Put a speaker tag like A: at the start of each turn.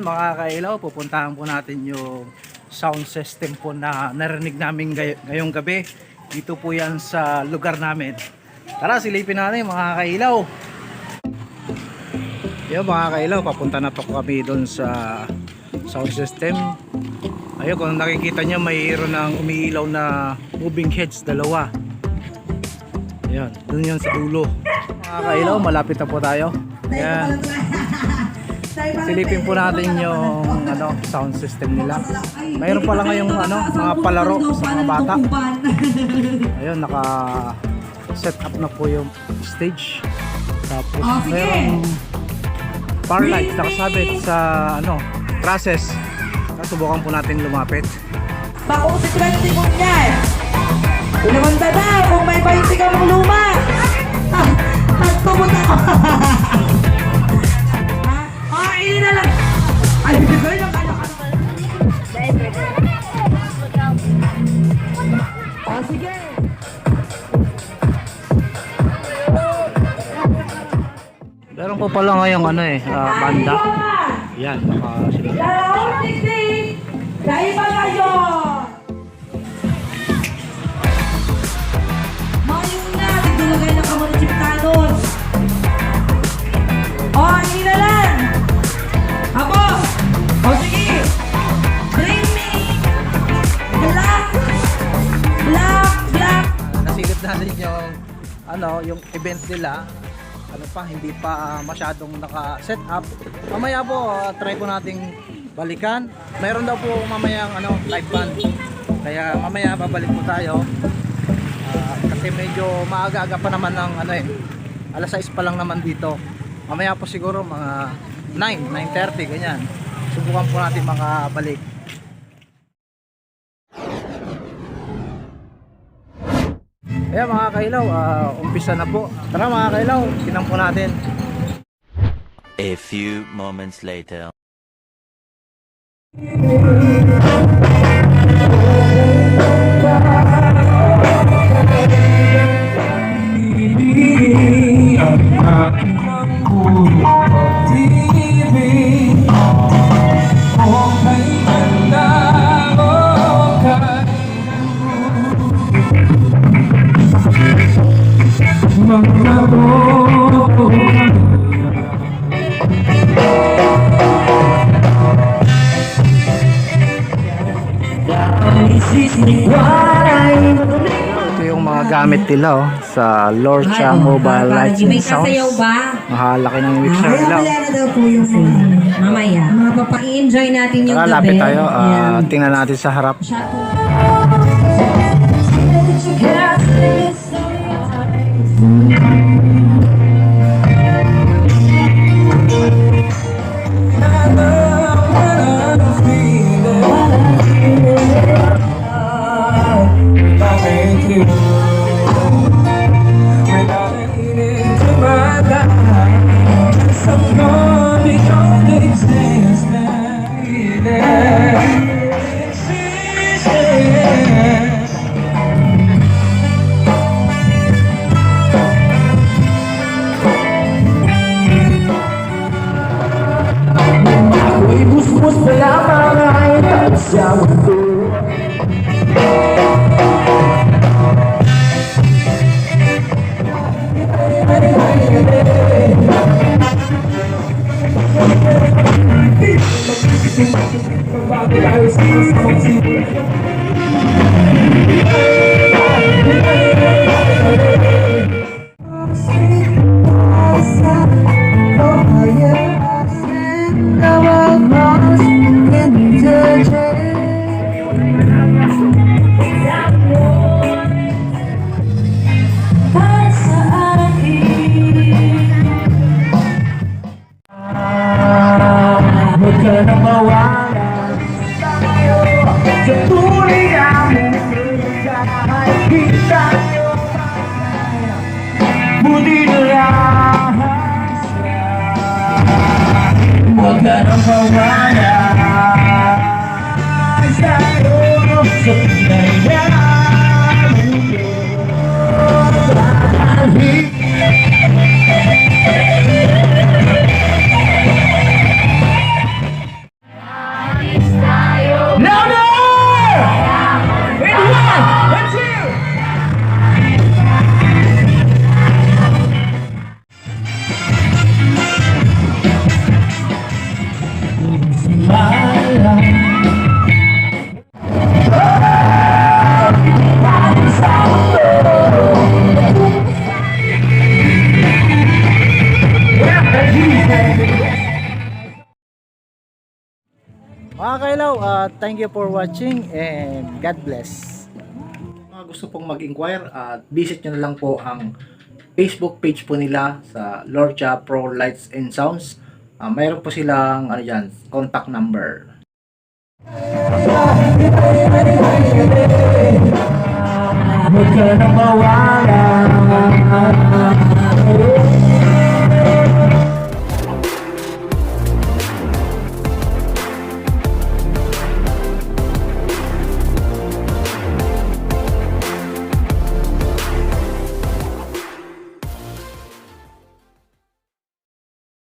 A: Ngayon mga kailaw, pupuntahan po natin yung sound system po na narinig namin ngayong gabi. Dito po yan sa lugar namin. Tara, silipin natin mga kailaw. Yo mga kailaw, papunta na po kami doon sa sound system. Ayun, kung nakikita nyo, mayroon ng umiilaw na moving heads, dalawa. Ayan, doon yan sa dulo. Mga kailaw, malapit na po tayo. Ayan. Silipin po natin yung sound system nila. Mayroon pala ngayong mga palaro sa mga bata. Ayun, naka set up na po yung stage. Tapos mayroong power light nakasabit sa process. Subukan po natin lumapit.
B: Pakusik lang mo niyan. Lumanda na kung may 20 ka mong luma. Nagtubot ako. Ini na lang. Ay, bigay lang anak ka. Sige.
A: Meron po pala ngayong banda. Yan, nakasilip.
B: Dahil ba kayo? Mayong na, tigdulagay ng kamunisipitanos. Ini na lang. Apo! Sige! Bring me! Black!
A: Nasilip natin yung event nila. Hindi pa masyadong naka-set up. Mamaya po, try po nating balikan. Mayroon daw po mamayang live band. Kaya mamaya babalik po tayo. Kasi medyo maaga-aga pa naman ng alas 6 pa lang naman dito. Mamaya po siguro mga 9:30 ganyan. Subukan po natin makabalik. Ayan mga kailaw, umpisa na po. Tara mga kailaw, tinan po natin.
C: A few moments later.
A: Ito yung mga gamit nila sa Lorcha Mobile Lights and Sounds. Mahalaki ng mixer nila.
B: Mamaya na daw po yung mamaya. Mapapa-enjoy natin yung
A: Tara,
B: gabi.
A: lapit tayo. Tingnan natin sa harap.
D: Ibus-bus pa lamang ay takot sa mundo. Huwag ka nang mawala sa'yo sa pinayaan.
A: thank you for watching and God bless. Mga gusto pong mag-inquire, visit nyo na lang po ang Facebook page po nila sa Lorcha Pro Lights and Sounds. Mayroon po silang contact number.
D: Huwag ka nang mawala.